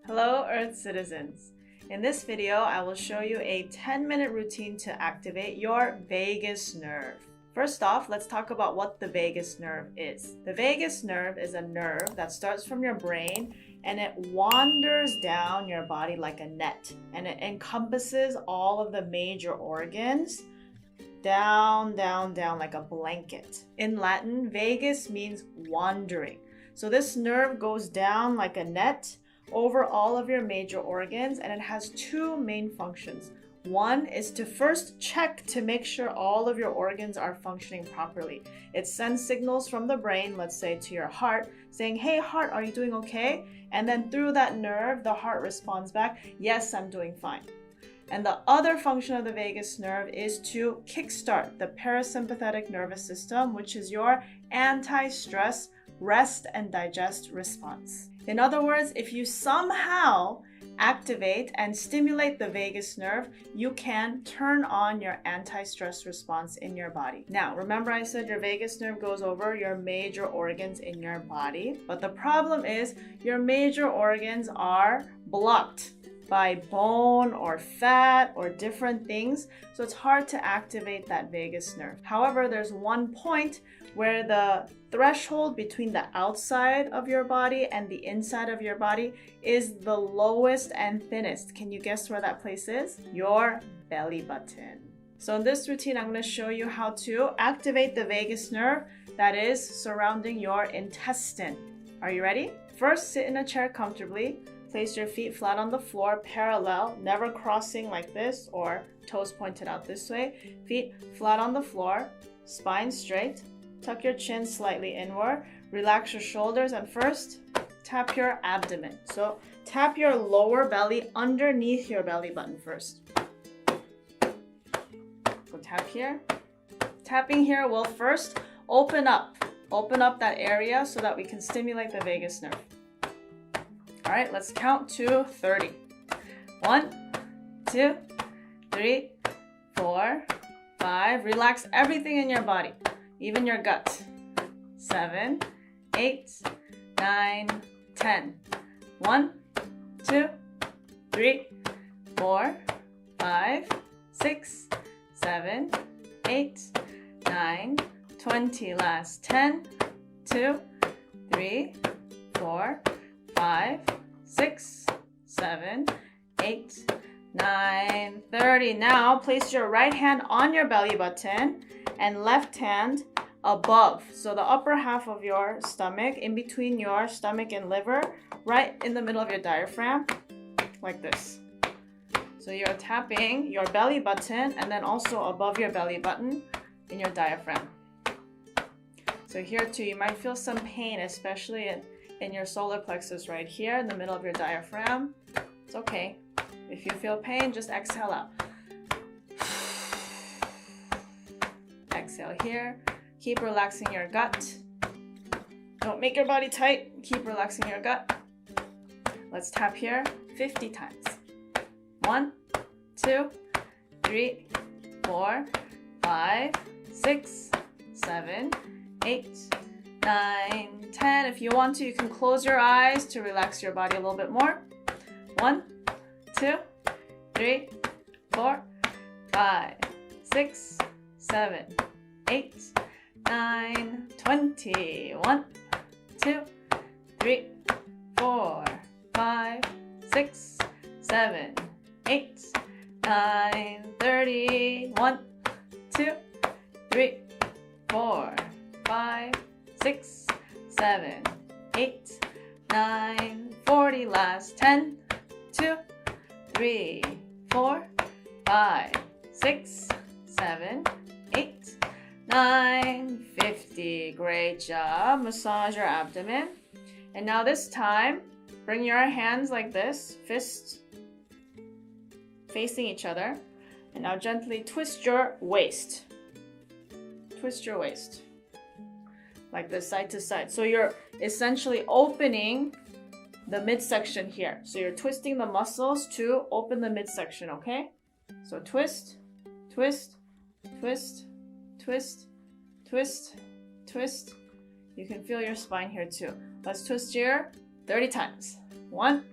Hello Earth citizens. In this video, I will show you a 10-minute routine to activate your vagus nerve. First off, let's talk about what the vagus nerve is. The vagus nerve is a nerve that starts from your brain and it wanders down your body like a net, and it encompasses all of the major organs down like a blanket. In Latin, vagus means wandering. So this nerve goes down like a net over all of your major organs, and it has two main functions. One is to first check to make sure all of your organs are functioning properly. It sends signals from the brain, let's say to your heart, saying, "Hey heart, are you doing okay?" And then through that nerve, the heart responds back, "Yes, I'm doing fine." And the other function of the vagus nerve is to kickstart the parasympathetic nervous system, which is your anti-stress rest and digest response. In other words, if you somehow activate and stimulate the vagus nerve, you can turn on your anti-stress response in your body. Now, remember I said your vagus nerve goes over your major organs in your body, but the problem is your major organs are blocked by bone or fat or different things, so it's hard to activate that vagus nerve. However, there's one point where the threshold between the outside of your body and the inside of your body is the lowest and thinnest. Can you guess where that place is? Your belly button. So in this routine, I'm going to show you how to activate the vagus nerve that is surrounding your intestine. Are you ready? First, sit in a chair comfortably. Place your feet flat on the floor, parallel, never crossing like this or toes pointed out this way. Feet flat on the floor, spine straight. Tuck your chin slightly inward. Relax your shoulders, and first, tap your abdomen. So tap your lower belly underneath your belly button first. So tap here. Tapping here will first open up that area so that we can stimulate the vagus nerve. All right, let's count to 30. 1, 2, 3, 4, 5. Relax everything in your body, even your gut. 7, 8, 9, 10. 1, 2, 3, 4, 5, 6, 7, 8, 9, 20. Last 10, 2, 3, 4, 5, 6, 7, 8, 9, 30. Now place your right hand on your belly button and left hand above. So the upper half of your stomach, in between your stomach and liver, right in the middle of your diaphragm, like this. So you're tapping your belly button and then also above your belly button in your diaphragm. So here too, you might feel some pain, especially in your solar plexus right here in the middle of your diaphragm. It's okay. If you feel pain, just exhale out. Exhale here. Keep relaxing your gut. Don't make your body tight. Keep relaxing your gut. Let's tap here 50 times. 1, 2, 3, 4, 5, 6, 7, 8, 9, 10. If you want to, you can close your eyes to relax your body a little bit more. 1, 2, 3, 4, 5, 6, 7, 8, 9, 20. 1, 2, 3, 4, 5, 6, 7, 8, 9, 30. 1, 2, 3, 4, 5, 6, 7, 8, 9, 40. Last 10, 2, 3, 4, 5, 6, 7, 8, 9, 50. Great job. Massage your abdomen. And now this time, bring your hands like this, fists facing each other. And now gently twist your waist. Twist your waist. Like this, side to side. So you're essentially opening the midsection here. So you're twisting the muscles to open the midsection, okay? So twist, twist, twist, twist, twist, twist. You can feel your spine here too. Let's twist here 30 times. 1,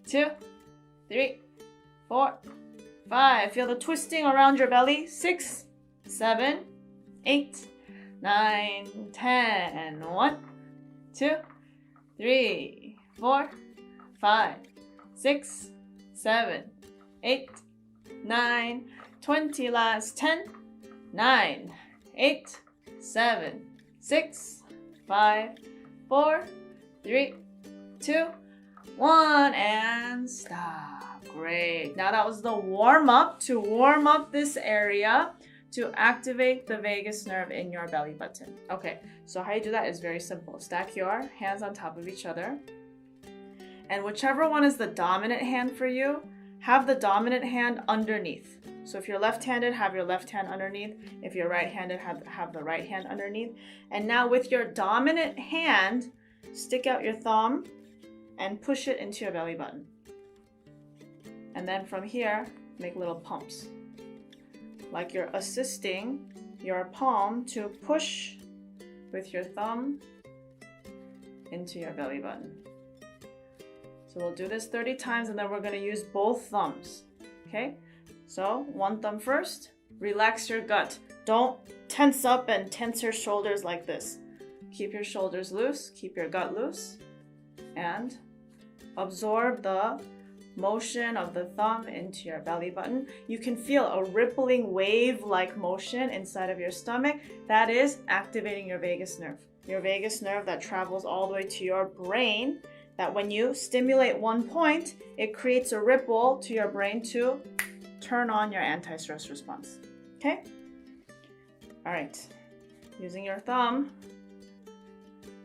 2, 3, 4, 5. Feel the twisting around your belly. 6, 7, 8, 9, 10. 1, 2, 3, 4, 5, 6, 7, 8, 9, 20. Last 10, 9, 8, 7, 6, 5, 4, 3, 2, 1, and stop. Great. Now that was the warm-up to warm up this area to activate the vagus nerve in your belly button. Okay, so how you do that is very simple. Stack your hands on top of each other. And whichever one is the dominant hand for you, have the dominant hand underneath. So if you're left-handed, have your left hand underneath. If you're right-handed, have the right hand underneath. And now with your dominant hand, stick out your thumb and push it into your belly button. And then from here, make little pumps. Like you're assisting your palm to push with your thumb into your belly button. So we'll do this 30 times and then we're going to use both thumbs. Okay? So one thumb first. Relax your gut. Don't tense up and tense your shoulders like this. Keep your shoulders loose. Keep your gut loose. And absorb the motion of the thumb into your belly button. You can feel a rippling wave-like motion inside of your stomach. That is activating your vagus nerve. Your vagus nerve that travels all the way to your brain, that when you stimulate one point, it creates a ripple to your brain to turn on your anti-stress response. Okay? All right. Using your thumb,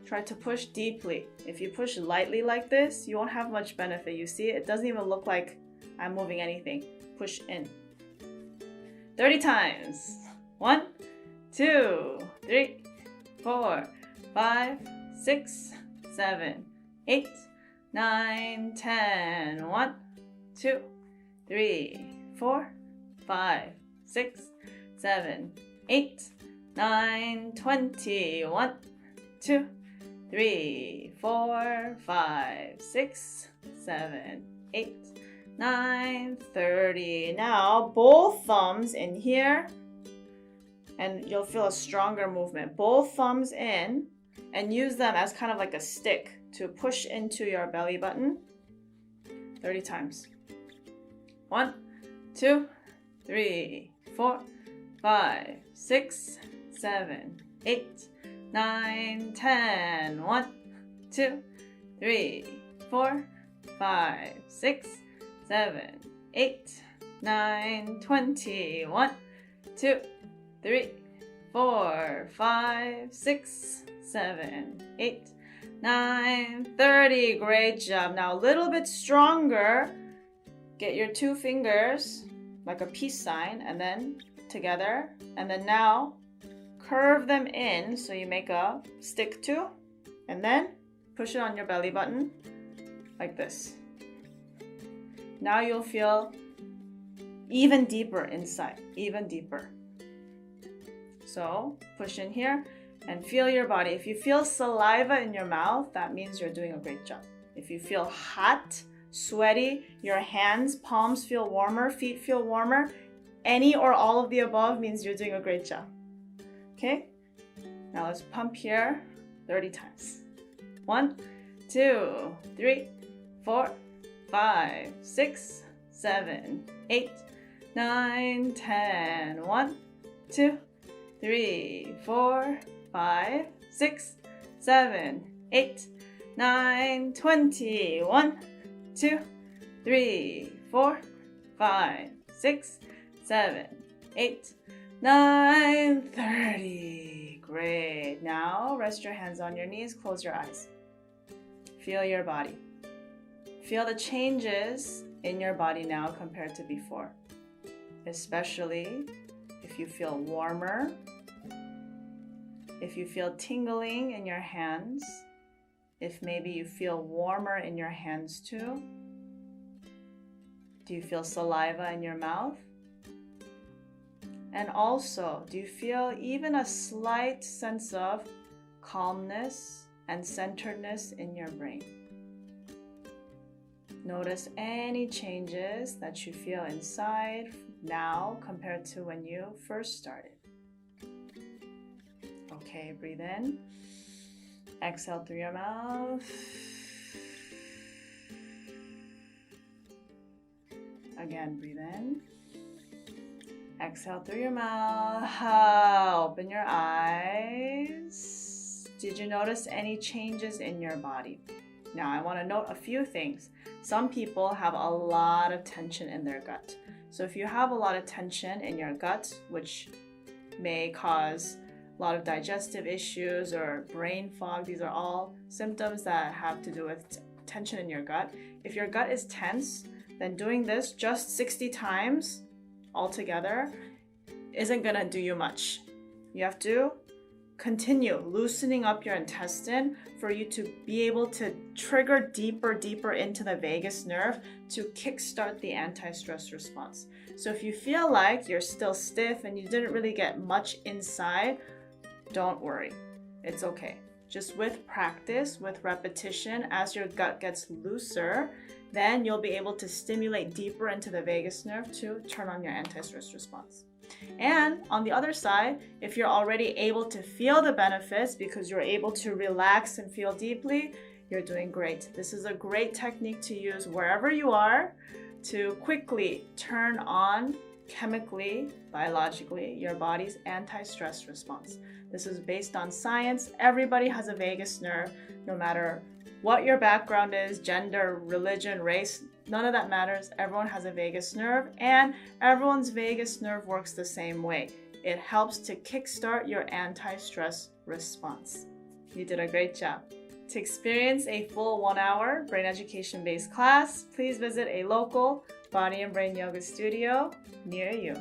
try to push deeply. If you push lightly like this, you won't have much benefit. You see, it doesn't even look like I'm moving anything. Push in. 30 times. 1, 2, 3, 4, 5, 6, 7, 8, 9, 10. 1, 2, 3, 4, 5, 6, 7, 8, 9, 20. 1, 2, 3, 4, 5, 6, 7, 8, 9, 30. Now both thumbs in here, and you'll feel a stronger movement. Both thumbs in, and use them as kind of like a stick to push into your belly button 30 times. 1, 2, 3, 4, 5, 6, 7, 8, 9, 10. 1, 2, 3, 4, 5, 6, 7, 8, 9, 20. 1, 2, 3, 4, 5, 6, 7, 8, 9, 30. Great job. Now a little bit stronger. Get your two fingers like a peace sign and then together. And then now curve them in so you make a stick too. And then push it on your belly button like this. Now you'll feel even deeper inside, even deeper. So push in here and feel your body. If you feel saliva in your mouth, that means you're doing a great job. If you feel hot, sweaty, your hands, palms feel warmer, feet feel warmer, any or all of the above means you're doing a great job. Okay? Now let's pump here 30 times. 1, 2, 3, 4, 5, 6, 7, 8, 9, 10. 1, 2, 3, 4, 5, 6, 7, 8, 9, 20. 1, 2, 3, 4, 5, 6, 7, 8, 9, 30. Great. Now rest your hands on your knees, close your eyes. Feel your body. Feel the changes in your body now compared to before. Especially if you feel warmer, if you feel tingling in your hands, if maybe you feel warmer in your hands too. Do you feel saliva in your mouth? And also, do you feel even a slight sense of calmness and centeredness in your brain? Notice any changes that you feel inside now compared to when you first started. Okay, breathe in. Exhale through your mouth. Again, breathe in. Exhale through your mouth. Open your eyes. Did you notice any changes in your body? Now, I want to note a few things. Some people have a lot of tension in their gut. So if you have a lot of tension in your gut, which may cause a lot of digestive issues or brain fog, these are all symptoms that have to do with tension in your gut. If your gut is tense, then doing this just 60 times altogether isn't gonna do you much. You have to continue loosening up your intestine for you to be able to trigger deeper into the vagus nerve to kickstart the anti-stress response. So if you feel like you're still stiff and you didn't really get much inside, don't worry. It's okay. Just with practice, with repetition, as your gut gets looser, then you'll be able to stimulate deeper into the vagus nerve to turn on your anti-stress response. And on the other side, if you're already able to feel the benefits because you're able to relax and feel deeply, you're doing great. This is a great technique to use wherever you are to quickly turn on chemically, biologically, your body's anti-stress response. This is based on science. Everybody has a vagus nerve, no matter what your background is, gender, religion, race, none of that matters. Everyone has a vagus nerve, and everyone's vagus nerve works the same way. It helps to kickstart your anti-stress response. You did a great job. To experience a full 1-hour brain education-based class, please visit a local body and brain yoga studio near you.